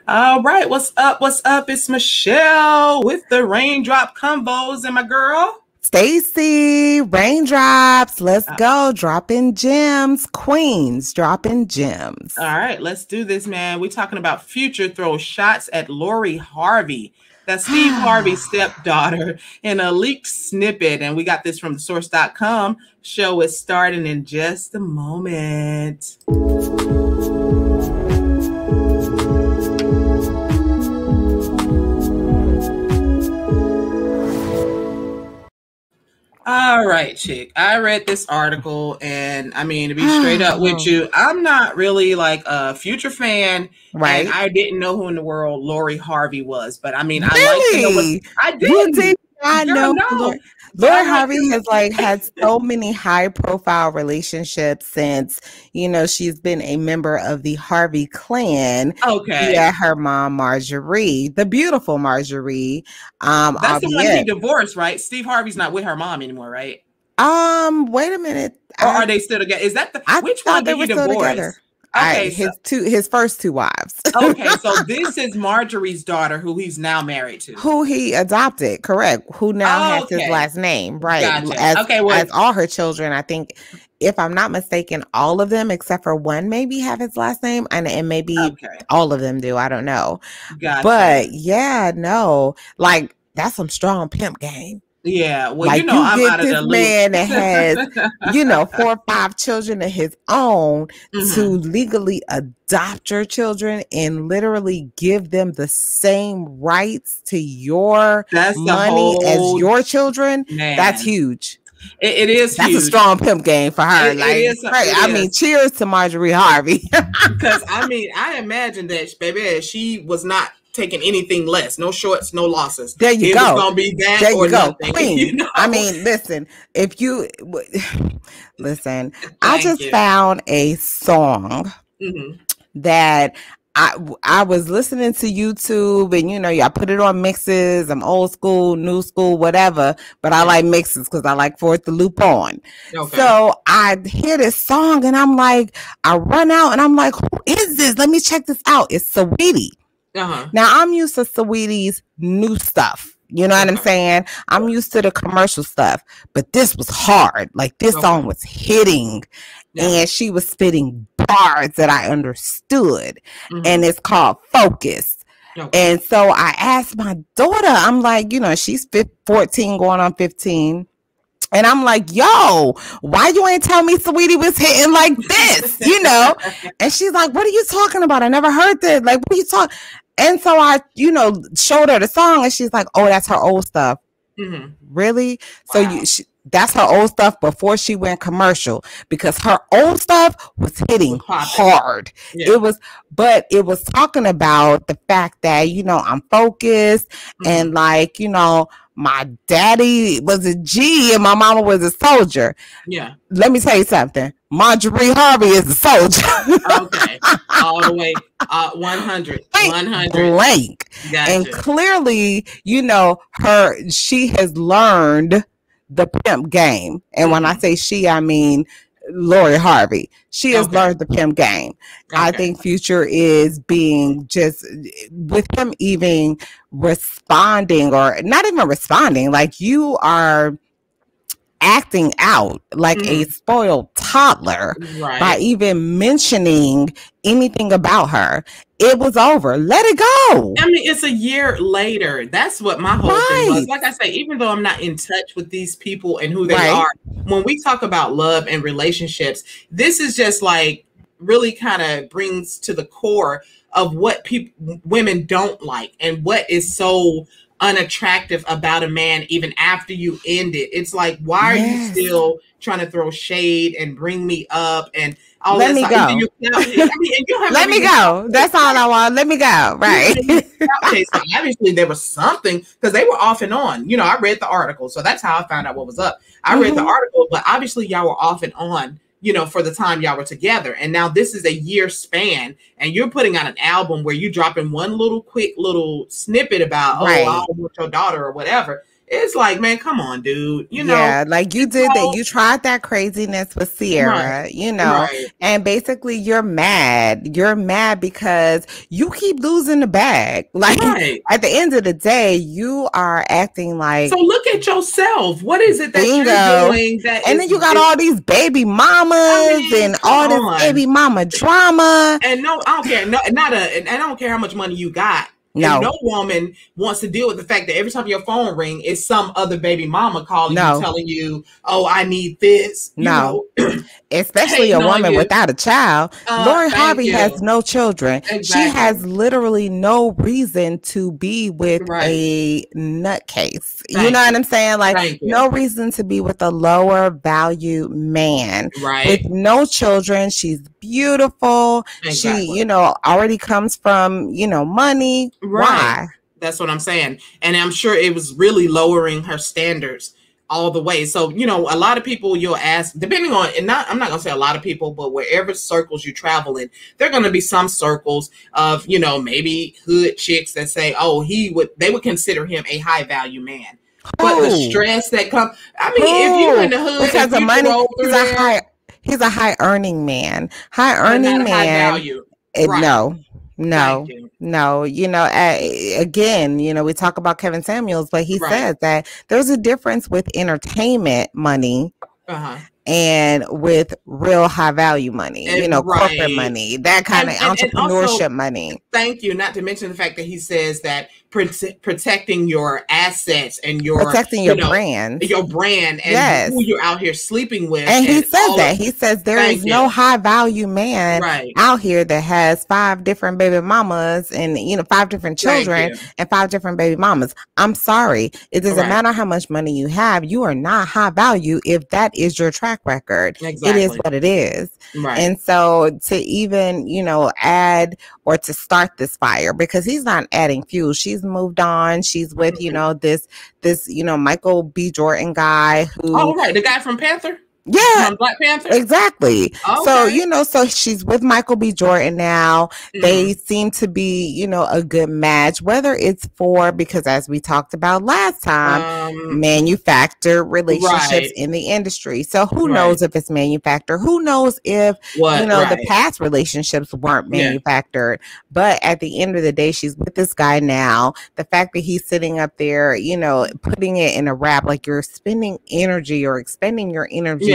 All right, what's up? What's up? It's Michelle with the Reign Drop Convos and my girl Stacey. Raindrops, let's go. Dropping gems, queens, dropping gems. All right, let's do this, man. We're talking about Future throws shots at Lori Harvey. That's Steve Harvey's stepdaughter in a leaked snippet. And we got this from thesource.com. Show is starting in just a moment. All right, chick. I read this article, and I mean, to be straight up with you, I'm not really like a Future fan, right? And I didn't know who in the world Lori Harvey was, but I mean, really? I did not know. Lori Harvey has had so many high profile relationships since, she's been a member of the Harvey clan. Okay. Yeah, her mom, Marjorie, the beautiful Marjorie. That's the one he divorced, right? Steve Harvey's not with her mom anymore, right? Wait a minute. Or are they still together? Is that which one did he divorce? Okay, his first two wives. Okay, so this is Marjorie's daughter, who he's now married to, who he adopted, correct? Who now has his last name, right? Gotcha. As all her children, I think, if I'm not mistaken, all of them except for one maybe have his last name, and maybe all of them do. I don't know, but yeah, no, that's some strong pimp game. Yeah, well, I'm out of the loop. Man that has, 4 or 5 children of his own to legally adopt your children and literally give them the same rights to your money as your children. Man. That's huge. It is. That's huge. A strong pimp game for her. I mean, cheers to Marjorie Harvey. Because I imagine that, baby, she was not taking anything less, no shorts, no losses. There you go. It's gonna be that there or you go. Nothing. Queen. I mean, listen. If you listen, I just found a song that I was listening to YouTube, and I put it on mixes. I'm old school, new school, whatever, but I like mixes because I like for it to loop on. Okay. So I hear this song, and I'm like, I run out, and I'm like, who is this? Let me check this out. It's Saweetie. Now I'm used to Saweetie's new stuff. You know what I'm saying? I'm used to the commercial stuff, but this was hard. This song was hitting, and she was spitting bars that I understood, and it's called Focus. And so I asked my daughter, I'm like, she's 14 going on 15. And I'm like, yo, why you ain't tell me Saweetie was hitting like this, And she's like, what are you talking about? I never heard that. What are you talking? And so I, showed her the song, and she's like, oh, that's her old stuff. Really? Wow. So that's her old stuff before she went commercial, because her old stuff was hitting hard. Yeah. It was talking about the fact that, I'm focused and my daddy was a G and my mama was a soldier. Yeah. Let me tell you something. Marjorie Harvey is a soldier. Okay. All the way. 100. 100. Blank. Gotcha. And clearly, she has learned the pimp game. And when I say she, I mean Lori Harvey. She has learned the pimp game. I think Future is being just, with him even responding, or not even responding, you are acting out like a spoiled toddler by even mentioning anything about her. It was over. Let it go. I mean, it's a year later. That's what my whole thing was. Like I say, even though I'm not in touch with these people and who they are, when we talk about love and relationships, this is just really kind of brings to the core of what women don't like and what is so unattractive about a man even after you end it. It's like, why are you still trying to throw shade and bring me up and all let me go. Let me go. That's all I want. Let me go. Right. Okay, so obviously there was something, because they were off and on. I read the article, so that's how I found out what was up. I read the article, but obviously y'all were off and on, for the time y'all were together. And now this is a year span, and you're putting out an album where you're dropping one quick little snippet about, I don't want your daughter or whatever. it's like, man, come on, dude. You know, yeah, like you did that. You tried that craziness with Sierra, you know, and basically you're mad. You're mad because you keep losing the bag. Like at the end of the day, you are acting like. So look at yourself. What is it that you're doing? And then you got all these baby mamas and all this baby mama drama. And no, I don't care. No, and I don't care how much money you got. No woman wants to deal with the fact that every time your phone ring, it's some other baby mama calling you, telling you, "Oh, I need this." Especially a woman without a child. Lori Harvey has no children. Exactly. She has literally no reason to be with a nutcase. You know what I'm saying? Like no reason to be with a lower value man. With no children. She's beautiful. She, you know, already comes from, you know, money. Why? That's what I'm saying. And I'm sure it was really lowering her standards all the way. So, you know, a lot of people you'll ask, depending on, and I'm not going to say a lot of people, but wherever circles you travel in, there are going to be some circles of, you know, maybe hood chicks that say, oh, they would consider him a high value man. But the stress that comes, I mean, if you're in the hood, because of money, he's a high earning man. High earning man. High value. No, you know, again, you know, we talk about Kevin Samuels, but he says that there's a difference with entertainment money and with real high value money, you know, corporate money, that kind of entrepreneurship also, money. Thank you. Not to mention the fact that he says that protecting your assets and protecting your brand and who you're out here sleeping with. And he says that. He says there is no high value man out here that has 5 different baby mamas and, you know, 5 different children and 5 different baby mamas. I'm sorry. It doesn't matter how much money you have. You are not high value if that is your track record. It is what it is. And so to even, you know, add or to start this fire, because he's not adding fuel. She's moved on. She's with, you know, this, you know, Michael B. Jordan guy who. The guy from Panther. Yeah, from Black Panther. Exactly. Okay. So, you know, so she's with Michael B. Jordan now. They seem to be, you know, a good match, whether it's because as we talked about last time, manufactured relationships in the industry. So who knows if it's manufactured? Who knows if, you know, the past relationships weren't manufactured? But at the end of the day, she's with this guy now. The fact that he's sitting up there, you know, putting it in a rap, like you're spending energy or expending your energy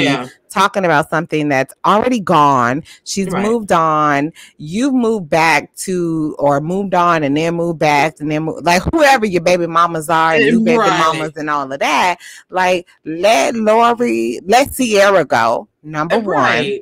talking about something that's already gone. She's moved on. You've moved back to, or moved on and then moved back and then like whoever your baby mamas are, and you baby mamas and all of that. Like let Sierra go, number one,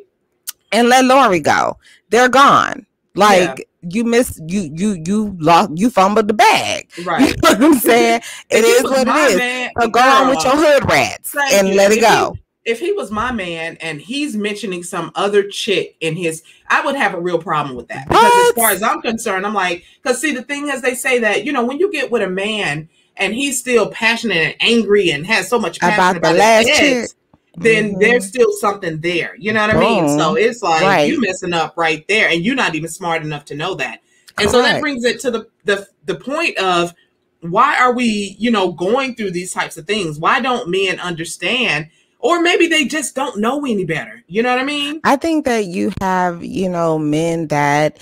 and let Lori go. They're gone. Like you fumbled the bag. You know what I'm saying? It is what it is. So go on with your hood rats and let it go. If he was my man and he's mentioning some other chick in his, I would have a real problem with that. Because as far as I'm concerned, I'm like, because see, the thing is, they say that, you know, when you get with a man and he's still passionate and angry and has so much passion about the last chick, then there's still something there. You know what I mean? So it's like you messing up right there, and you're not even smart enough to know that. And so that brings it to the point of, why are we, you know, going through these types of things? Why don't men understand? Or maybe they just don't know any better. You know what I mean? I think that you have, you know, men that's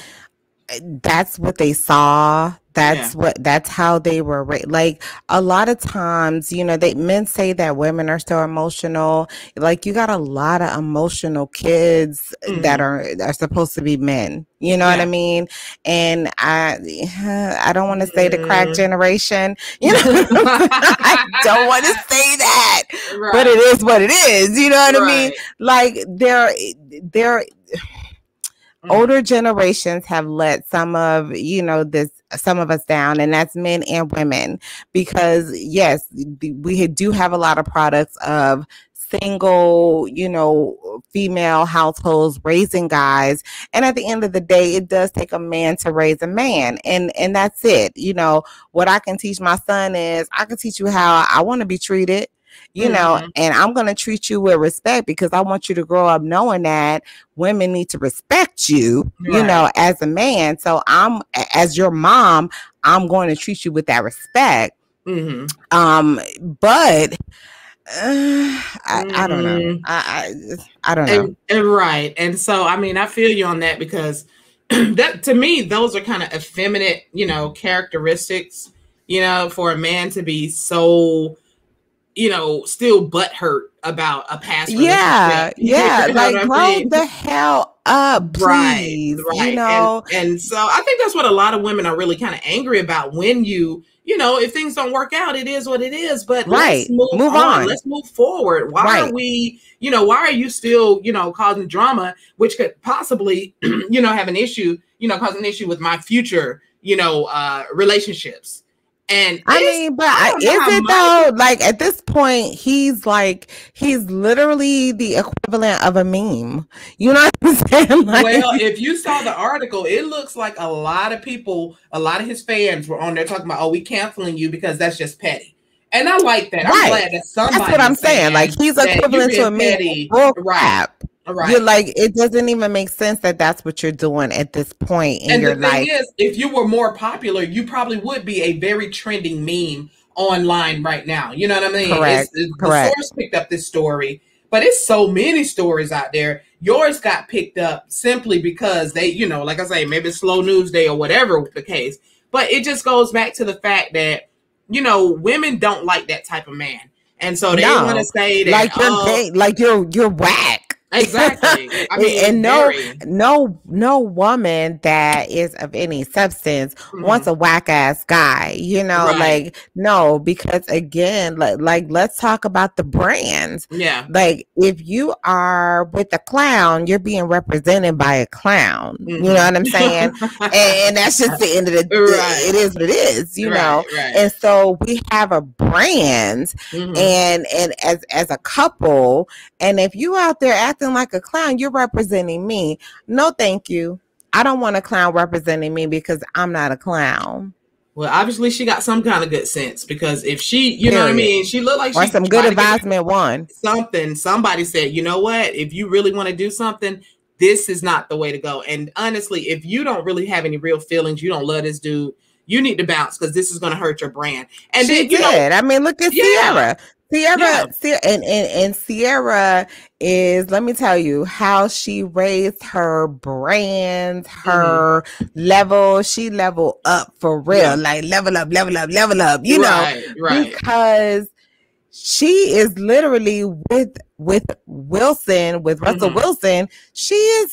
what they saw. That's how they were like a lot of times, you know, men say that women are so emotional. Like you got a lot of emotional kids that are supposed to be men. You know what I mean? And I don't want to say the crack generation, you know, I don't want to say that, but it is what it is. You know what I mean? Like they're older generations have let some of us down, and that's men and women, because yes, we do have a lot of products of single, you know, female households raising guys, and at the end of the day, it does take a man to raise a man, and that's it. You know, what I can teach my son is I can teach you how I want to be treated. You know, and I'm going to treat you with respect, because I want you to grow up knowing that women need to respect you, you know, as a man. So as your mom, I'm going to treat you with that respect. But I don't know. I don't know. And right. And so, I mean, I feel you on that, because that, to me, those are kind of effeminate, characteristics, for a man to be so, still butthurt about a past relationship. Yeah. Like, grow the hell up, please. Right. And so I think that's what a lot of women are really kind of angry about, when if things don't work out, it is what it is, but let's move on. Let's move forward. Why are we, why are you still, causing drama, which could possibly, have an issue, cause an issue with my future, relationships. And I mean, but is it though? Like, at this point, he's literally the equivalent of a meme. You know what I'm saying? Like, well, if you saw the article, it looks like a lot of people, a lot of his fans were on there talking about, we canceling you because that's just petty. And I like that. I'm glad that somebody. That's what I'm saying. Like, he's equivalent to a meme. Right. Right. You're like, it doesn't even make sense that that's what you're doing at this point in your life. And the thing is, if you were more popular, you probably would be a very trending meme online right now. You know what I mean? Correct. The source picked up this story, but it's so many stories out there. Yours got picked up simply because they, like I say, maybe it's slow news day or whatever the case. But it just goes back to the fact that, women don't like that type of man. And so they want to say that, like you're whack. Exactly. I mean, and no woman that is of any substance wants a whack ass guy, like, no, because again, like let's talk about the brands. Yeah. Like, if you are with a clown, you're being represented by a clown. You know what I'm saying? and that's just the end of the day. It is what it is, know. Right. And so we have a brand, and as a couple, and if you out there acting like a clown, you're representing me. No, thank you. I don't want a clown representing me because I'm not a clown. Well, obviously she got some kind of good sense, because if she, you know what I mean, she looked like or some good advisement won. Somebody said, you know what, if you really want to do something, this is not the way to go. And honestly, if you don't really have any real feelings, you don't love this dude, you need to bounce, because this is going to hurt your brand. And she did. I mean, look at Sierra. And Sierra is, let me tell you, how she raised her brand, her level. She leveled up for real, like level up, you know, because she is literally with Wilson, with Russell Wilson. She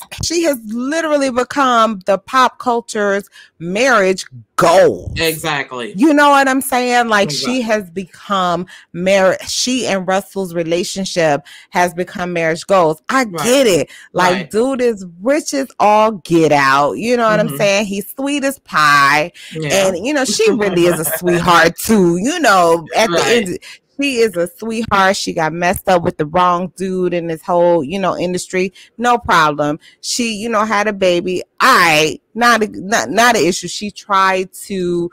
has literally become the pop culture's marriage goal. Exactly. You know what I'm saying? Like, she has become marriage. She and Russell's relationship has become marriage goals. I get it. Like, dude is rich as all get out. You know what I'm saying? He's sweet as pie. Yeah. And, she really is a sweetheart too. At the end, she is a sweetheart. She got messed up with the wrong dude in this whole, industry. No problem. She, had a baby. Not an issue. She tried to,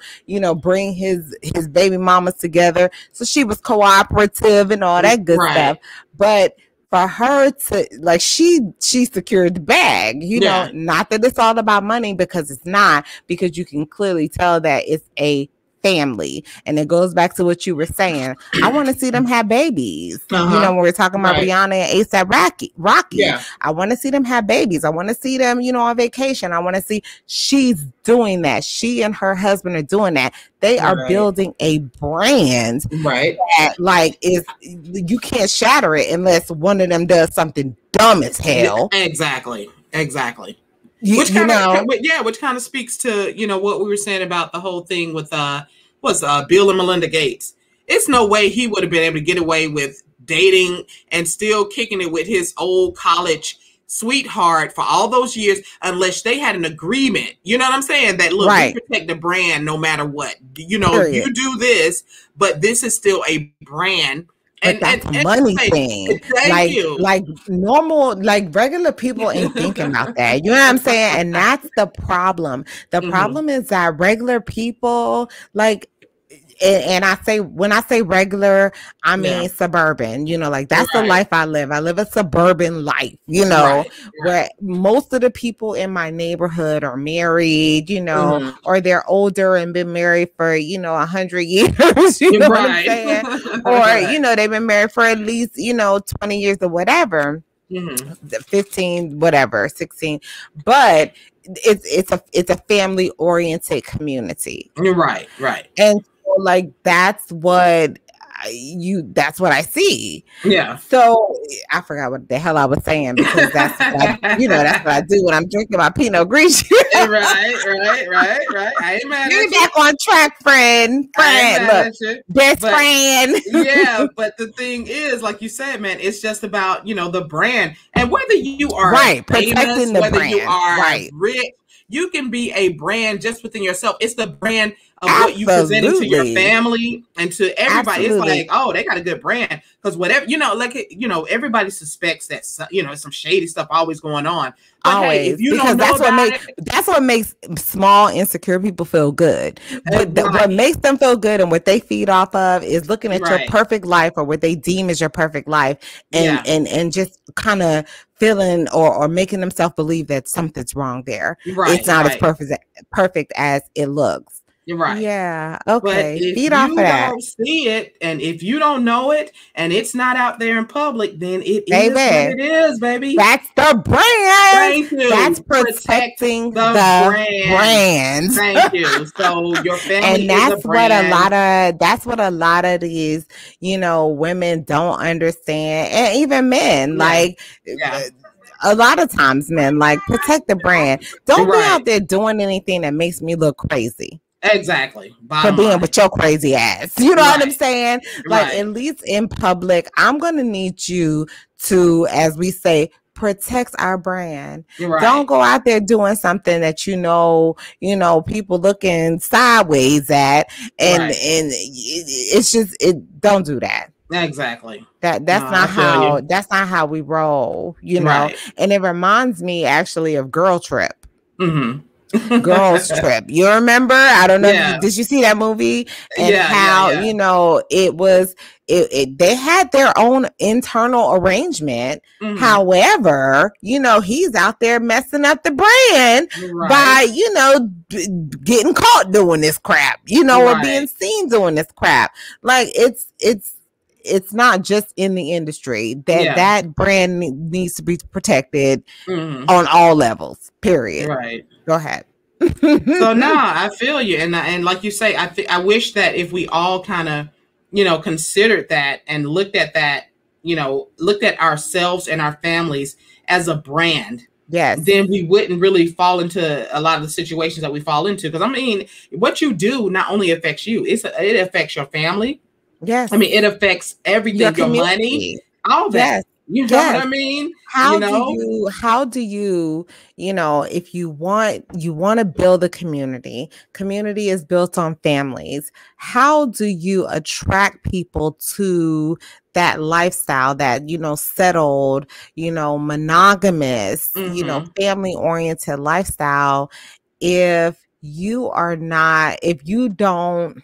bring his baby mamas together. So she was cooperative and all that good stuff. But for her to, like, she secured the bag, know, not that it's all about money, because it's not, because you can clearly tell that it's a family. And it goes back to what you were saying. I want to see them have babies. When we're talking about Rihanna and ASAP Rocky. I want to see them have babies. I want to see them, on vacation. I want to see she's doing that. She and her husband are doing that. They are building a brand that, like, you can't shatter it unless one of them does something dumb as hell. Exactly. Which kind of speaks to, what we were saying about the whole thing with Bill and Melinda Gates. It's no way he would have been able to get away with dating and still kicking it with his old college sweetheart for all those years, unless they had an agreement. You know what I'm saying? That, look, we protect the brand no matter what. You do this, but this is still a brand. But that's a money thing. Like normal, like regular people ain't thinking about that. You know what I'm saying? And that's the problem. The problem is that regular people, like, and I say, when I say regular, I mean suburban, you know, like that's the life I live. I live a suburban life, you know, where most of the people in my neighborhood are married, you know, or they're older and been married for, you know, 100 years, you know what I'm saying? Or, you know, they've been married for at least, you know, 20 years or whatever. 15, whatever, 16, but it's a family oriented community. Right. And so, like, that's what I see. Yeah. So I forgot what the hell I was saying, because that's what that's what I do when I'm drinking my Pinot Grigio. right. I ain't mad at you. Back on track, friend. Look, best friend. Yeah, but the thing is, like you said, man, it's just about, you know, the brand, and whether you are protecting the whether brand. You are rich, you can be a brand just within yourself. It's the brand of what you presenting to your family and to everybody. It's like, oh, they got a good brand, because whatever, you know, like, you know, everybody suspects that, you know, some shady stuff always going on. But always, hey, if you because don't know that's what makes small insecure people feel good. But what makes them feel good and what they feed off of is looking at your perfect life, or what they deem as your perfect life, and just kind of feeling or making themselves believe that something's wrong there. It's not as perfect as it looks. You're right. Yeah. Okay. But if you don't see it, and if you don't know it, and it's not out there in public, then it is what it is, baby. That's the brand. Thank you. That's protecting the brand. Thank you. So your family and that's is a brand. That's what a lot of these, you know, women don't understand, and even men. Like, a lot of times men, like, protect the brand. Don't be out there doing anything that makes me look crazy. Exactly. For being with your crazy ass. You know what I'm saying? Like, at least in public, I'm going to need you to, as we say, protect our brand. Don't go out there doing something that you know people looking sideways at, and it's just, don't do that. Exactly. That's not how we roll, you know. And it reminds me actually of Girl Trip. Girls Trip. You remember? I don't know. Did you see that movie? And how you know it was? They had their own internal arrangement. However, you know, he's out there messing up the brand by, you know, getting caught doing this crap. You know, or being seen doing this crap. Like, it's not just in the industry that brand needs to be protected on all levels. Period. Right. Go ahead. So no, I feel you, and like you say, I wish that if we all kind of, you know, considered that and looked at that, you know, looked at ourselves and our families as a brand. Yes. Then we wouldn't really fall into a lot of the situations that we fall into. Because I mean, what you do not only affects you; it affects your family. Yes. I mean, it affects everything, your money, all that. Yes. You know what I mean? How do you, you know, if you want to build a community is built on families. How do you attract people to that lifestyle, that, you know, settled, you know, monogamous, you know, family oriented lifestyle, if you don't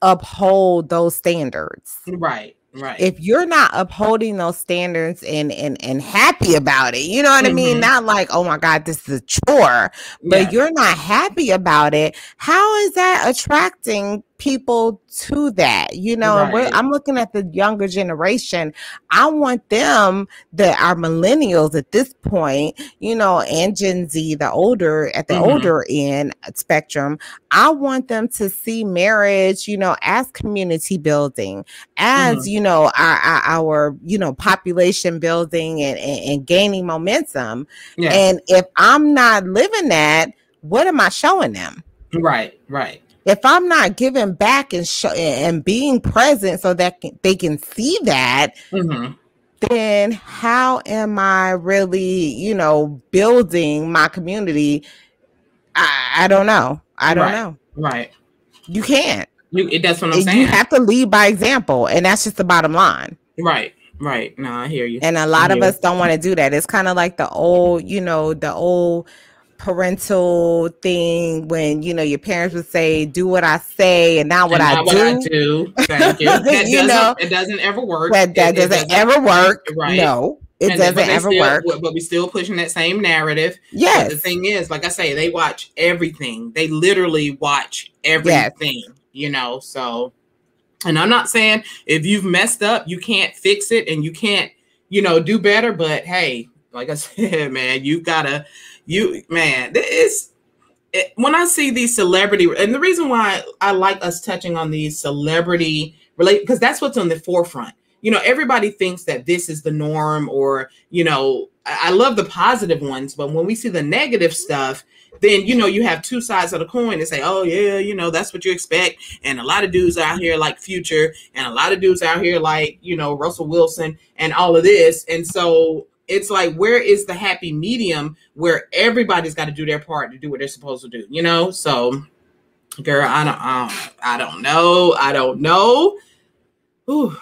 uphold those standards? Right. If you're not upholding those standards and happy about it, you know what I mean? Not like, oh my God, this is a chore, but you're not happy about it. How is that attracting people to that? You know, I'm looking at the younger generation. I want them, our millennials at this point, you know, and Gen Z, the older end spectrum. I want them to see marriage, you know, as community building, as, you know, our you know, population building and gaining momentum. And if I'm not living that, what am I showing them? Right. If I'm not giving back and being present so that they can see that, then how am I really, you know, building my community? I don't know. I don't know. Right. You can't. That's what I'm saying. You have to lead by example, and that's just the bottom line. Right. No, I hear you. And a lot of us don't want to do that. It's kind of like the old parental thing when, you know, your parents would say, do what I say and not what I do. What I do. Thank you. It doesn't ever work. That doesn't ever work. Right. No, it doesn't ever work. But we still pushing that same narrative. Yes. But the thing is, like I say, they watch everything. They literally watch everything, you know, so. And I'm not saying if you've messed up, you can't fix it and you can't, you know, do better. But hey, like I said, man, when I see these celebrity, and the reason why I like us touching on these celebrity because that's what's on the forefront. You know, everybody thinks that this is the norm, or, you know, I love the positive ones, but when we see the negative stuff, then, you know, you have two sides of the coin and say, oh yeah, you know, that's what you expect. And a lot of dudes out here like Future, and a lot of dudes out here like, you know, Russell Wilson and all of this. And so it's like, where is the happy medium where everybody's got to do their part to do what they're supposed to do, you know? So girl, I don't know. Ooh,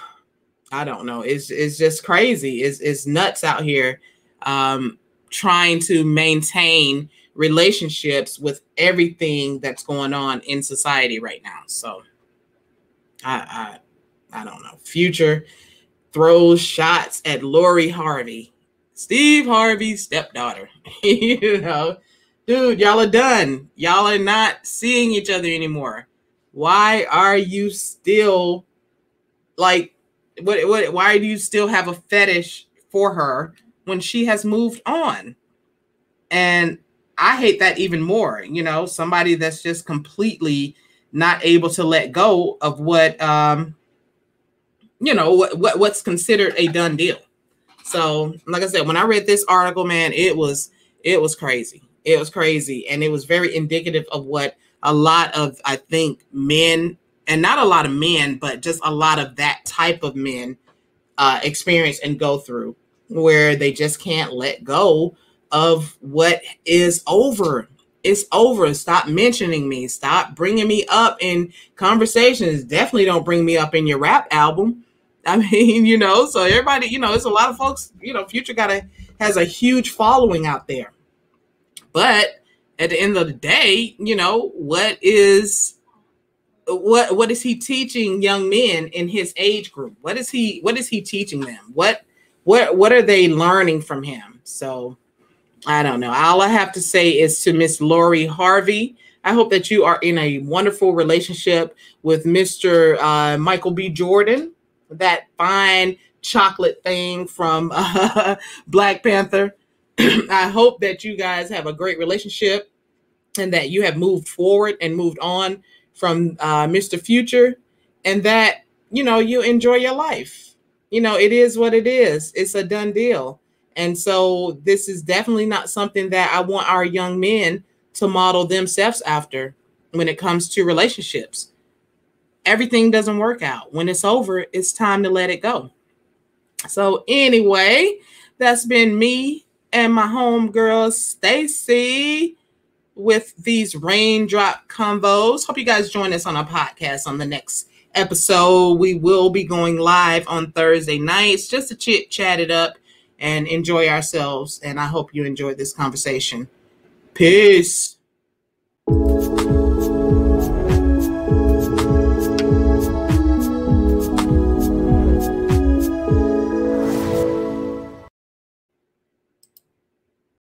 I don't know. It's just crazy. It's nuts out here, trying to maintain relationships with everything that's going on in society right now. So I don't know. Future throws shots at Lori Harvey, Steve Harvey's stepdaughter. You know, dude, y'all are done. Y'all are not seeing each other anymore. Why are you still like, why do you still have a fetish for her when she has moved on? And I hate that even more, you know, somebody that's just completely not able to let go of what, you know, what's considered a done deal. So, like I said, when I read this article, man, it was crazy. It was crazy. And it was very indicative of what a lot of, I think, men, and not a lot of men, but just a lot of that type of men experience and go through, where they just can't let go of what is over. It's over. Stop mentioning me. Stop bringing me up in conversations. Definitely don't bring me up in your rap album. I mean, you know, so everybody, you know, it's a lot of folks, you know, Future has a huge following out there. But at the end of the day, you know, what is he teaching young men in his age group? What is he teaching them? What are they learning from him? So I don't know. All I have to say is to Miss Lori Harvey, I hope that you are in a wonderful relationship with Mr. Michael B. Jordan, that fine chocolate thing from Black Panther. I hope that you guys have a great relationship and that you have moved forward and moved on from Mr. Future, and that, you know, you enjoy your life. You know, it is what it is. It's a done deal. And so this is definitely not something that I want our young men to model themselves after when it comes to relationships. Everything doesn't work out. When it's over, it's time to let it go. So anyway, that's been me and my homegirl, Stacey, with these Reign Drop Convos. Hope you guys join us on our podcast on the next episode. We will be going live on Thursday nights just to chat it up and enjoy ourselves. And I hope you enjoyed this conversation. Peace.